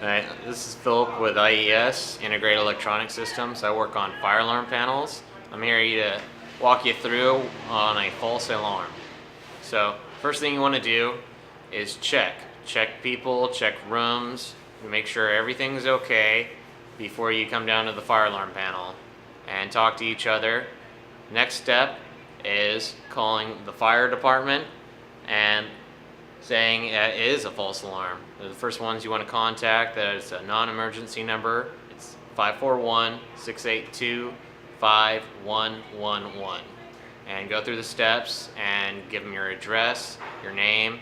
Alright, this is Philip with IES, Integrated Electronic Systems. I work on fire alarm panels. I'm here to walk you through on a false alarm. So, first thing you want to do is check. Check people, check rooms, make sure everything's okay before you come down to the fire alarm panel and talk to each other. Next step is calling the fire department and saying it is a false alarm. They're the first ones you want to contact. That is a non-emergency number. It's 541-682-5111. And go through the steps and give them your address, your name,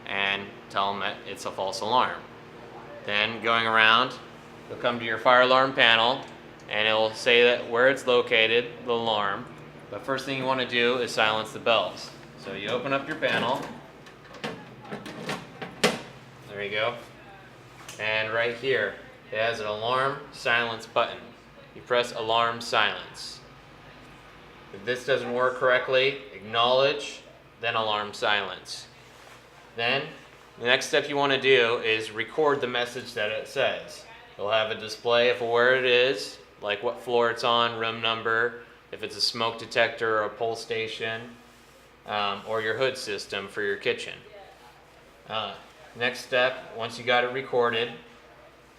and tell them that it's a false alarm. Then going around, you'll come to your fire alarm panel and it'll say that where it's located, the alarm. But first thing you want to do is silence the bells. So you open up your panel. There you go. And right here, it has an alarm silence button. You press alarm silence. If this doesn't work correctly, acknowledge, then alarm silence. Then, the next step you want to do is record the message that it says. It'll have a display of where it is, like what floor it's on, room number, if it's a smoke detector or a pull station, or your hood system for your kitchen. Next step, once you got it recorded,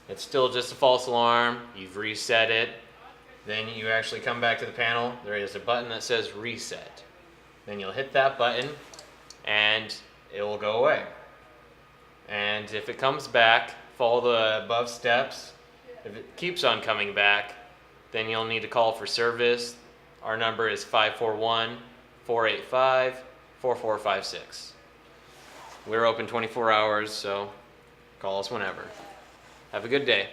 it's still just a false alarm, you've reset it, then you actually come back to the panel, there is a button that says reset. Then you'll hit that button and it will go away. And if it comes back, follow the above steps. If it keeps on coming back, then you'll need to call for service. Our number is 541-485-4456. We're open 24 hours, so call us whenever. Have a good day.